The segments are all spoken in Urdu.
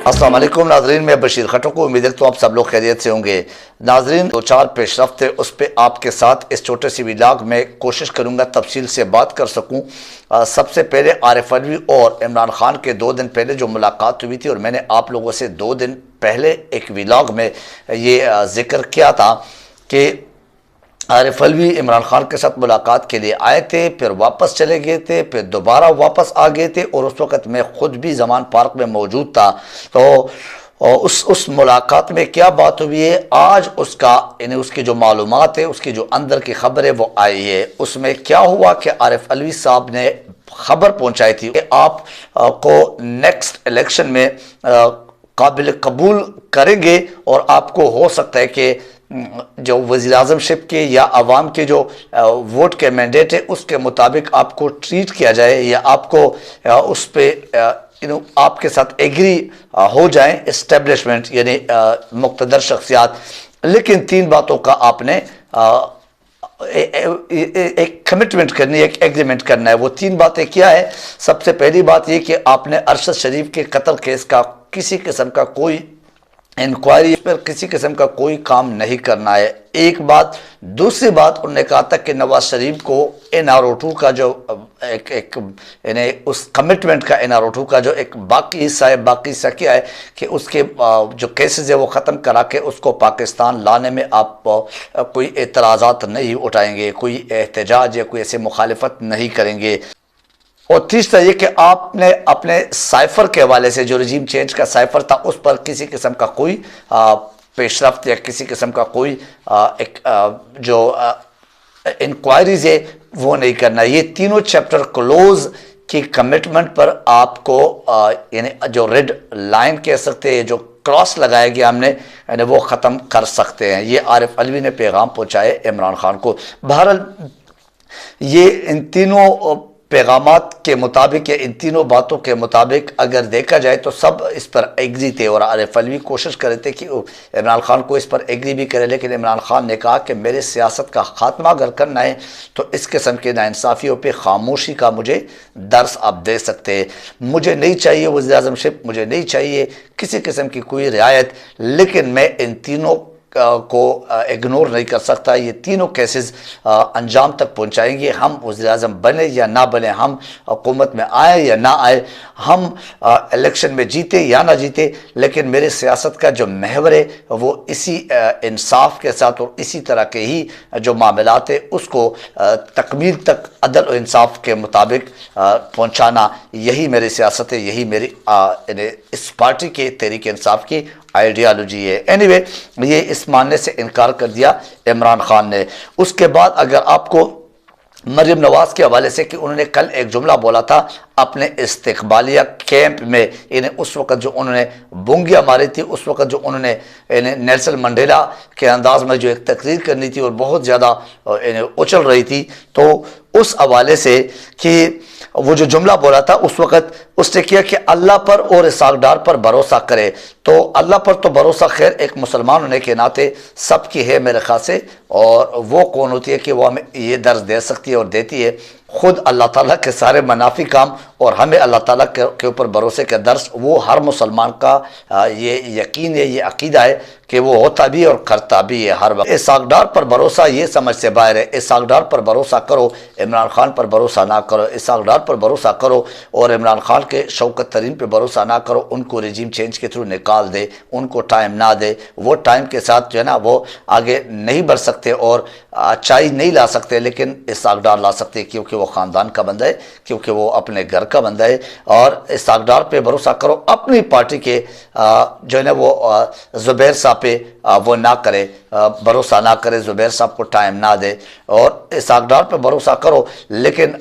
السلام علیکم ناظرین، میں بشیر خٹو کو امید کرتا ہوں آپ سب لوگ خیریت سے ہوں گے۔ ناظرین، دو چار پیش رفت ہے، اس پہ آپ کے ساتھ اس چھوٹے سی ولاگ میں کوشش کروں گا تفصیل سے بات کر سکوں۔ سب سے پہلے عارف علوی اور عمران خان کے 2 دن پہلے جو ملاقات ہوئی تھی، اور میں نے آپ لوگوں سے 2 دن پہلے ایک ولاگ میں یہ ذکر کیا تھا کہ عارف علوی عمران خان کے ساتھ ملاقات کے لیے آئے تھے، پھر واپس چلے گئے تھے، پھر دوبارہ واپس آ گئے تھے، اور اس وقت میں خود بھی زمان پارک میں موجود تھا۔ تو اس ملاقات میں کیا بات ہوئی ہے، آج اس کا یعنی اس کی جو معلومات ہے، اس کی جو اندر کی خبر ہے وہ آئی ہے۔ اس میں کیا ہوا کہ عارف علوی صاحب نے خبر پہنچائی تھی کہ آپ کو نیکسٹ الیکشن میں قابل قبول کریں گے، اور آپ کو ہو سکتا ہے کہ جو وزیر اعظم شپ کے یا عوام کے جو ووٹ کے مینڈیٹ ہے اس کے مطابق آپ کو ٹریٹ کیا جائے، یا آپ کو اس پہ آپ کے ساتھ ایگری ہو جائیں اسٹیبلشمنٹ یعنی مقتدر شخصیات۔ لیکن 3 باتوں کا آپ نے ایک کمٹمنٹ کرنی ہے، ایک ایگریمنٹ کرنا ہے۔ وہ 3 باتیں کیا ہے؟ سب سے پہلی بات یہ کہ آپ نے ارشد شریف کے قتل کیس کا کسی قسم کا کوئی انکوائری پر کسی قسم کا کوئی کام نہیں کرنا ہے، ایک بات۔ دوسری بات، انہوں نے کہا تھا کہ نواز شریف کو NRO2 کا جو ایک یعنی اس کمٹمنٹ کا NRO2 کا جو ایک باقی حصہ ہے، باقی حصہ کیا ہے کہ اس کے جو کیسز ہے وہ ختم کرا کے اس کو پاکستان لانے میں آپ کوئی اعتراضات نہیں اٹھائیں گے، کوئی احتجاج یا کوئی ایسے مخالفت نہیں کریں گے۔ اور تیسرا یہ کہ آپ نے اپنے سائفر کے حوالے سے جو رجیم چینج کا سائفر تھا اس پر کسی قسم کا کوئی پیش رفت یا کسی قسم کا کوئی جو انکوائریز ہے وہ نہیں کرنا۔ یہ تینوں چیپٹر کلوز کی کمٹمنٹ پر آپ کو یعنی جو ریڈ لائن کہہ سکتے ہیں، جو کراس لگایا گیا ہم نے، یعنی وہ ختم کر سکتے ہیں۔ یہ عارف علوی نے پیغام پہنچائے عمران خان کو۔ بہرحال یہ ان تینوں پیغامات کے مطابق یا ان تینوں باتوں کے مطابق اگر دیکھا جائے تو سب اس پر ایگری تھے، اور عارف علوی کوشش کر رہے تھے کہ عمران خان کو اس پر ایگری بھی کرے، لیکن عمران خان نے کہا کہ میرے سیاست کا خاتمہ اگر کرنا ہے تو اس قسم کے ناانصافیوں پہ خاموشی کا مجھے درس آپ دے سکتے ہیں۔ مجھے نہیں چاہیے وزیر اعظم شپ، مجھے نہیں چاہیے کسی قسم کی کوئی رعایت، لیکن میں ان تینوں کو اگنور نہیں کر سکتا۔ یہ تینوں کیسز انجام تک پہنچائیں گے، ہم وزیر اعظم بنے یا نہ بنے، ہم حکومت میں آئے یا نہ آئے، ہم الیکشن میں جیتے یا نہ جیتے، لیکن میرے سیاست کا جو محور ہے وہ اسی انصاف کے ساتھ اور اسی طرح کے ہی جو معاملات ہیں اس کو تکمیل تک عدل و انصاف کے مطابق پہنچانا، یہی میری سیاست ہے، یہی میری اس پارٹی کے تحریک انصاف کی آئیڈیالوجی ہے۔ اینی وے، یہ اس ماننے سے انکار کر دیا عمران خان نے۔ اس کے بعد اگر آپ کو مریم نواز کے حوالے سے کہ انہوں نے کل ایک جملہ بولا تھا اپنے استقبالیہ کیمپ میں، یعنی اس وقت جو انہوں نے بونگیاں ماری تھی، اس وقت جو انہوں نے نیلسن منڈیلا کے انداز میں جو ایک تقریر کرنی تھی اور بہت زیادہ اچل رہی تھی، تو اس حوالے سے کہ وہ جو جملہ بولا تھا اس وقت اس نے کیا کہ اللہ پر اور اسحاق پر بھروسہ کرے۔ تو اللہ پر تو بھروسہ خیر ایک مسلمان ہونے کے ناطے سب کی ہے میرے خیال سے، اور وہ کون ہوتی ہے کہ وہ ہمیں یہ درس دے سکتی ہے اور دیتی ہے؟ خود اللہ تعالیٰ کے سارے منافی کام اور ہمیں اللہ تعالیٰ کے اوپر بھروسے کا درس، وہ ہر مسلمان کا یہ یقین ہے، یہ عقیدہ ہے کہ وہ ہوتا بھی اور کرتا بھی ہے ہر وقت۔ اسحاق ڈار پر بھروسہ یہ سمجھ سے باہر ہے۔ اسحاق ڈار پر بھروسہ کرو، عمران خان پر بھروسہ نہ کرو۔ اسحاق ڈار پر بھروسہ کرو اور عمران خان کے شوکت ترین پہ بھروسہ نہ کرو۔ ان کو رجیم چینج کے تھرو نکال دے، ان کو ٹائم نہ دے، وہ ٹائم کے ساتھ جو ہے نا وہ آگے نہیں بڑھ سکتے اور اچائی نہیں لا سکتے، لیکن اسحاق ڈار لا سکتے کیونکہ وہ خاندان کا بندہ ہے، کیونکہ وہ اپنے گھر کا بندہ ہے۔ اور اسحاق ڈار پہ بھروسہ کرو، اپنی پارٹی کے جو ہے نا وہ زبیر صاحب پہ وہ نہ کرے، بھروسہ نہ کرے، زبیر صاحب کو ٹائم نہ دے۔ اور اسحاق ڈار پہ بھروسہ کرو لیکن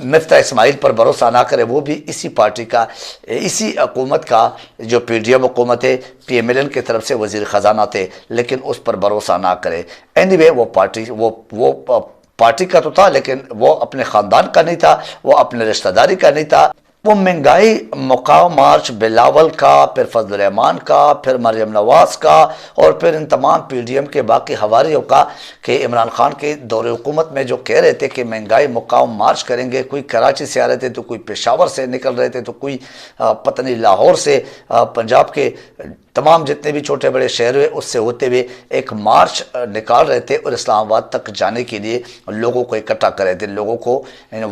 مفتاح اسماعیل پر بھروسہ نہ کرے، وہ بھی اسی پارٹی کا، اسی حکومت کا جو PDM حکومت ہے، PMLN کی طرف سے وزیر خزانہ تھے، لیکن اس پر بھروسہ نہ کرے۔ اینی وے، وہ پارٹی کا تو تھا لیکن وہ اپنے خاندان کا نہیں تھا، وہ اپنے رشتہ داری کا نہیں تھا۔ وہ مہنگائی مقام مارچ بلاول کا، پھر فضل الرحمان کا، پھر مریم نواز کا، اور پھر ان تمام پی ڈی ایم کے باقی حواریوں کا، کہ عمران خان کے دور حکومت میں جو کہہ رہے تھے کہ مہنگائی مقام مارچ کریں گے، کوئی کراچی سے آ رہے تھے تو کوئی پشاور سے نکل رہے تھے تو کوئی پتہ نہیں لاہور سے، پنجاب کے تمام جتنے بھی چھوٹے بڑے شہر ہوئے اس سے ہوتے ہوئے ایک مارچ نکال رہے تھے، اور اسلام آباد تک جانے کے لیے لوگوں کو اکٹھا کر رہے تھے، لوگوں کو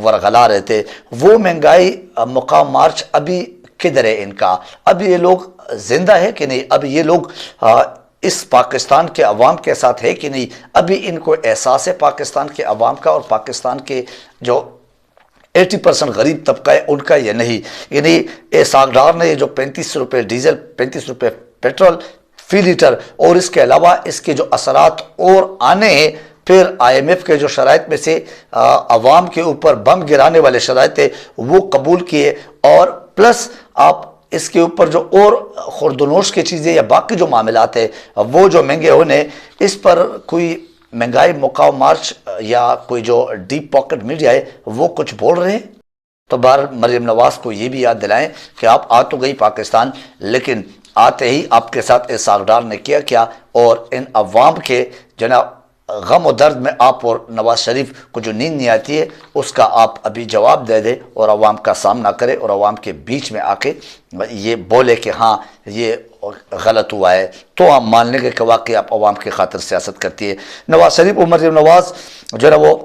ورغلا رہے تھے۔ وہ مہنگائی مقام مارچ ابھی کدھر ہے ان کا؟ اب یہ لوگ زندہ ہے کہ نہیں؟ اب یہ لوگ اس پاکستان کے عوام کے ساتھ ہے کہ نہیں؟ ابھی ان کو احساس ہے پاکستان کے عوام کا اور پاکستان کے جو 80% غریب طبقہ ہے ان کا، یا نہیں؟ یعنی اسحاق ڈار نے یہ جو 35 روپے ڈیزل، 35 روپے پیٹرول فی لیٹر، اور اس کے علاوہ اس کے جو اثرات اور آنے ہیں، پھر آئی ایم ایف کے جو شرائط میں سے عوام کے اوپر بم گرانے والے شرائط تھے وہ قبول کیے، اور پلس آپ اس کے اوپر جو اور خوردنوش کی چیزیں یا باقی جو معاملات ہیں وہ جو مہنگے ہونے، اس پر کوئی مہنگائی مقام مارچ یا کوئی جو ڈیپ پاکٹ میڈیا ہے وہ کچھ بول رہے ہیں؟ تو بہرحال مریم نواز کو یہ بھی یاد دلائیں کہ آپ آ تو گئی پاکستان، لیکن آتے ہی آپ کے ساتھ اسحاق ڈار نے کیا، اور ان عوام کے جناب غم و درد میں آپ اور نواز شریف کو جو نیند نہیں آتی ہے اس کا آپ ابھی جواب دے دیں، اور عوام کا سامنا کرے، اور عوام کے بیچ میں آ کے یہ بولے کہ ہاں یہ غلط ہوا ہے، تو ہم مان لیں گے کہ واقعی آپ عوام کی خاطر سیاست کرتی ہے۔ نواز شریف اور مریم نواز جو ہے وہ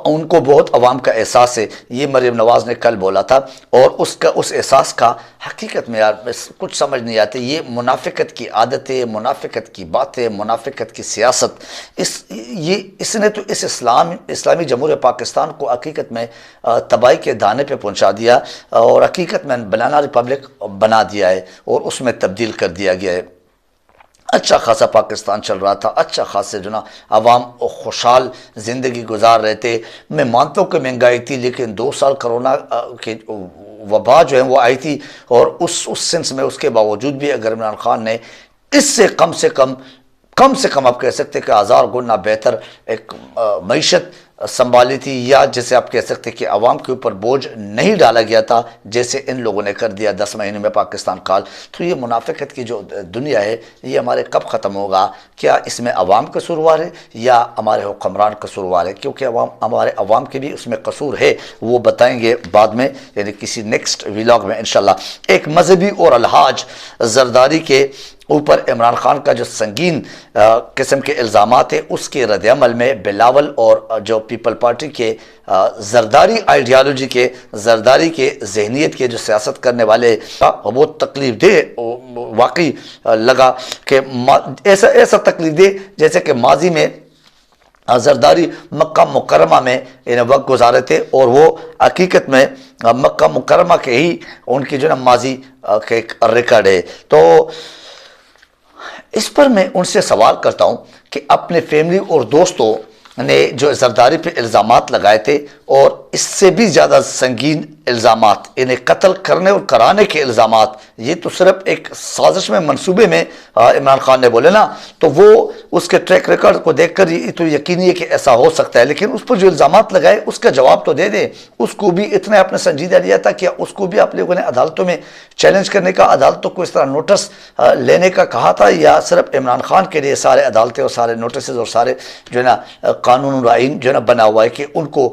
ان کو بہت عوام کا احساس ہے، یہ مریم نواز نے کل بولا تھا، اور اس احساس کا حقیقت میں یار کچھ سمجھ نہیں آتے۔ یہ منافقت کی عادتیں، منافقت کی باتیں، منافقت کی سیاست، اس نے تو اس اسلامی جمہوریہ پاکستان کو حقیقت میں تباہی کے دانے پہ پہنچا دیا، اور حقیقت میں بنانا ریپبلک بنا دیا ہے، اور اس میں تبدیل کر دیا گیا ہے۔ اچھا خاصا پاکستان چل رہا تھا، اچھا خاصے جو نا عوام خوشحال زندگی گزار رہے تھے۔ میں مانتا ہوں کہ مہنگائی تھی، لیکن 2 سال کرونا کے وبا جو ہے وہ آئی تھی، اور اس سنس میں اس کے باوجود بھی اگر عمران خان نے اس سے کم سے کم آپ کہہ سکتے کہ 1000 گنا بہتر ایک معیشت سنبھالی تھی، یا جیسے آپ کہہ سکتے کہ عوام کے اوپر بوجھ نہیں ڈالا گیا تھا جیسے ان لوگوں نے کر دیا 10 مہینے میں پاکستان کال، تو یہ منافقت کی جو دنیا ہے یہ ہمارے کب ختم ہوگا؟ کیا اس میں عوام قصوروار ہے یا ہمارے حکمران قصوروار ہے؟ کیونکہ ہمارے عوام کے بھی اس میں قصور ہے، وہ بتائیں گے بعد میں، یعنی کسی نیکسٹ ویلاگ میں انشاءاللہ۔ ایک مذہبی اور الحاج زرداری کے اوپر عمران خان کا جو سنگین قسم کے الزامات ہیں، اس کے رد عمل میں بلاول اور جو پیپل پارٹی کے زرداری آئیڈیالوجی کے، زرداری کے ذہنیت کے جو سیاست کرنے والے، وہ تکلیف دہ واقعی لگا کہ ایسا تکلیف دہ جیسے کہ ماضی میں زرداری مکہ مکرمہ میں وقت گزارے تھے، اور وہ حقیقت میں مکہ مکرمہ کے ہی ان کی جو نا ماضی کے ایک ریکارڈ ہے۔ تو اس پر میں ان سے سوال کرتا ہوں کہ اپنے فیملی اور دوستوں نے جو زرداری پہ الزامات لگائے تھے، اور اس سے بھی زیادہ سنگین الزامات، انہیں قتل کرنے اور کرانے کے الزامات، یہ تو صرف ایک سازش میں، منصوبے میں عمران خان نے بولے نا، تو وہ اس کے ٹریک ریکارڈ کو دیکھ کر یہ تو یقینی ہے کہ ایسا ہو سکتا ہے، لیکن اس پر جو الزامات لگائے اس کا جواب تو دے دیں۔ اس کو بھی اتنا آپ نے سنجیدہ لیا تھا کہ اس کو بھی آپ لوگوں نے عدالتوں میں چیلنج کرنے کا، عدالتوں کو اس طرح نوٹس لینے کا کہا تھا، یا صرف عمران خان کے لیے سارے عدالتیں اور سارے نوٹسز اور سارے جو ہے نا قانون و آئین جو ہے نا بنا ہوا ہے کہ ان کو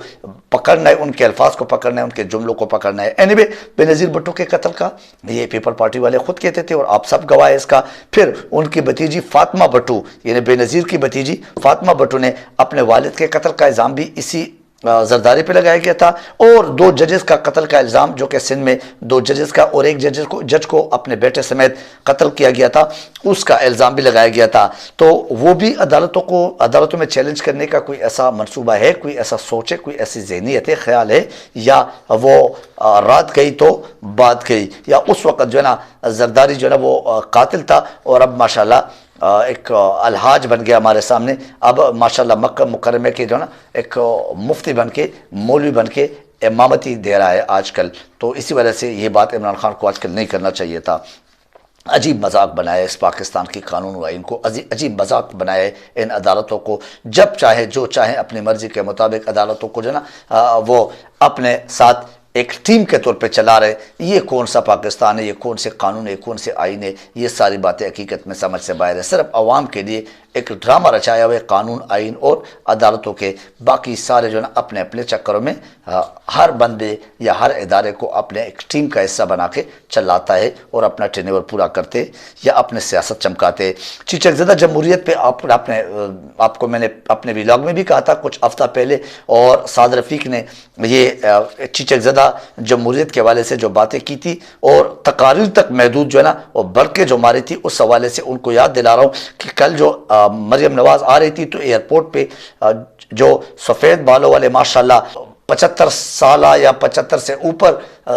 پکڑنا ہے، ان کے الفاظ کو پکڑنا ہے، ان کے جملوں کو پکڑنا ہے؟ اینیوے، بے نظیر بھٹو کے قتل کا یہ پیپل پارٹی والے خود کہتے تھے، اور آپ سب گواہ ہیں اس کا۔ پھر ان کی بھتیجی فاطمہ بھٹو، یعنی بے نظیر کی بھتیجی فاطمہ بھٹو نے اپنے والد کے قتل کا الزام بھی اسی زرداری پہ لگایا گیا تھا، اور 2 ججز کا قتل کا الزام جو کہ سندھ میں 2 ججز کا اور ایک جج کو اپنے بیٹے سمیت قتل کیا گیا تھا، اس کا الزام بھی لگایا گیا تھا۔ تو وہ بھی عدالتوں میں چیلنج کرنے کا کوئی ایسا منصوبہ ہے، کوئی ایسا سوچ ہے، کوئی ایسی ذہنیت ہے، خیال ہے، یا وہ رات گئی تو بات گئی، یا اس وقت جو ہے نا زرداری جو ہے نا وہ قاتل تھا، اور اب ماشاءاللہ ایک الحاج بن گیا ہمارے سامنے، اب ماشاءاللہ مکہ مکرمہ کے جو نا ایک مفتی بن کے، مولوی بن کے امامتی دے رہا ہے آج کل۔ تو اسی وجہ سے یہ بات عمران خان کو آج کل نہیں کرنا چاہیے تھا۔ عجیب مذاق بنایا اس پاکستان کی قانون و آئین کو، عجیب مذاق بنایا ان عدالتوں کو، جب چاہے جو چاہیں اپنی مرضی کے مطابق عدالتوں کو جو ہے نا وہ اپنے ساتھ ایک ٹیم کے طور پہ چلا رہے، یہ کون سا پاکستان ہے، یہ کون سے قانون ہے، کون سے آئین ہے، یہ ساری باتیں حقیقت میں سمجھ سے باہر ہے۔ صرف عوام کے لیے ایک ڈرامہ رچایا ہوا ہے قانون، آئین اور عدالتوں کے، باقی سارے جو ہے نا اپنے اپنے چکروں میں ہر بندے یا ہر ادارے کو اپنے ایک ٹیم کا حصہ بنا کے چلاتا ہے اور اپنا ٹرینور پورا کرتے یا اپنے سیاست چمکاتے۔ چیچک زدہ جمہوریت پہ آپ کو میں نے اپنے ویلاگ میں بھی کہا تھا کچھ ہفتہ پہلے، اور سعد رفیق نے یہ چیچک زدہ جمہوریت کے حوالے سے جو باتیں کی تھی اور تقاریر تک محدود جو ہے نا وہ برقے جو ماری تھی، اس حوالے سے ان کو یاد دلا رہا ہوں کہ کل جو مریم نواز آ رہی تھی تو ایئرپورٹ پہ جو سفید بالوں والے ماشاءاللہ 75 سالہ یا 75 سے اوپر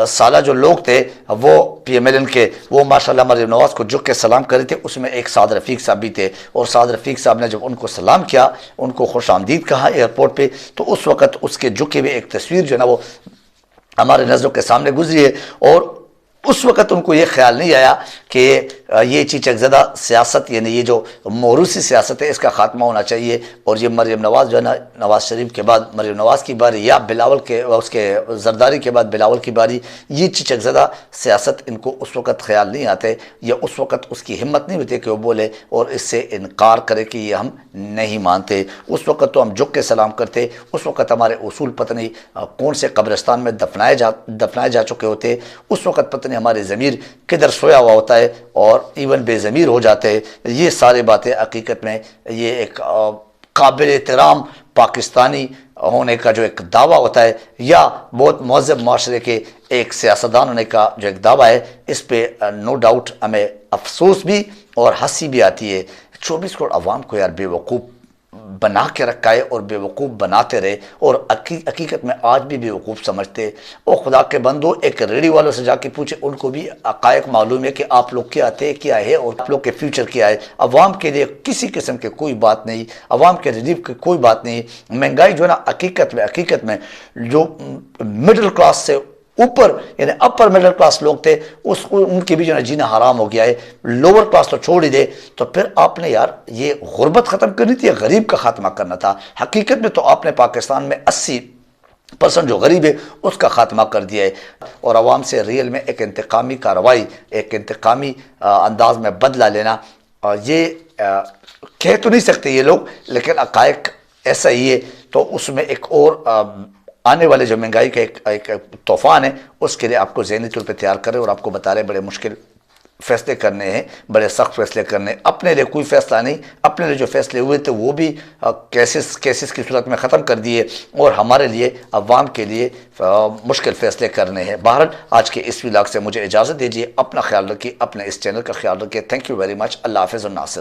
سالہ جو لوگ تھے وہ پی ایم ایل این کے، وہ ماشاءاللہ مریم نواز کو جھک کے سلام کر رہے تھے، اس میں ایک سعد رفیق صاحب بھی تھے، اور سعد رفیق صاحب نے جب ان کو سلام کیا، ان کو خوش آمدید کہا ایئرپورٹ پہ، تو اس وقت اس کے جھکے ہوئے ایک تصویر جو ہے نا وہ ہمارے نظروں کے سامنے گزری ہے، اور اس وقت ان کو یہ خیال نہیں آیا کہ یہ چیچک زدہ سیاست یعنی یہ جو موروثی سیاست ہے اس کا خاتمہ ہونا چاہیے، اور یہ مریم نواز جو ہے نا نواز شریف کے بعد مریم نواز کی باری یا بلاول کے اس کے زرداری کے بعد بلاول کی باری، یہ چیچک زدہ سیاست ان کو اس وقت خیال نہیں آتے یا اس وقت اس کی ہمت نہیں ہوتی کہ وہ بولے اور اس سے انکار کرے کہ یہ ہم نہیں مانتے۔ اس وقت تو ہم جھک کے سلام کرتے، اس وقت ہمارے اصول پتہ نہیں کون سے قبرستان میں دفنائے جا چکے ہوتے، اس وقت پتہ نہیں ہمارے ضمیر کدھر سویا ہوا ہوتا ہے اور ایون بے ضمیر ہو جاتے ہیں۔ یہ ساری باتیں حقیقت میں یہ ایک قابل احترام پاکستانی ہونے کا جو ایک دعویٰ ہوتا ہے یا بہت مہذب معاشرے کے ایک سیاستدان ہونے کا جو ایک دعویٰ ہے، اس پہ نو ڈاؤٹ ہمیں افسوس بھی اور ہنسی بھی آتی ہے۔ 24 کروڑ عوام کو یار بے وقوف بنا کے رکھا ہے اور بے وقوف بناتے رہے، اور حقیقت میں آج بھی بے وقوف سمجھتے۔ اور خدا کے بندو ایک ریڈی والوں سے جا کے پوچھے، ان کو بھی حقائق معلوم ہے کہ آپ لوگ کیا تھے، کیا ہے اور آپ لوگ کے فیوچر کیا ہے۔ عوام کے لیے کسی قسم کے کوئی بات نہیں، عوام کے ریلیف کی کوئی بات نہیں۔ مہنگائی جو ہے نا حقیقت میں جو مڈل کلاس سے اوپر یعنی اپر مڈل کلاس لوگ تھے ان کے بھی جو ہے جینا حرام ہو گیا ہے، لوور کلاس تو چھوڑ ہی دے۔ تو پھر آپ نے یار یہ غربت ختم کرنی تھی یا غریب کا خاتمہ کرنا تھا؟ حقیقت میں تو آپ نے پاکستان میں 80% جو غریب ہے اس کا خاتمہ کر دیا ہے، اور عوام سے ریل میں ایک انتقامی کارروائی، ایک انتقامی انداز میں بدلہ لینا، یہ کہہ تو نہیں سکتے یہ لوگ لیکن حقائق ایسا ہی ہے۔ تو اس میں ایک اور آنے والے جو مہنگائی کا ایک طوفان ہے، اس کے لیے آپ کو ذہنی طور پہ تیار کریں، اور آپ کو بتا رہے بڑے مشکل فیصلے کرنے ہیں، بڑے سخت فیصلے کرنے ہیں۔ اپنے لیے کوئی فیصلہ نہیں، اپنے لیے جو فیصلے ہوئے تھے وہ بھی کیسز کی صورت میں ختم کر دیے، اور ہمارے لیے عوام کے لیے مشکل فیصلے کرنے ہیں۔ بہرحال آج کے اس ویلاگ سے مجھے اجازت دیجیے، اپنا خیال رکھیے، اپنے اس چینل کا خیال رکھیے۔ Thank you very much. Allah حافظ الناصر۔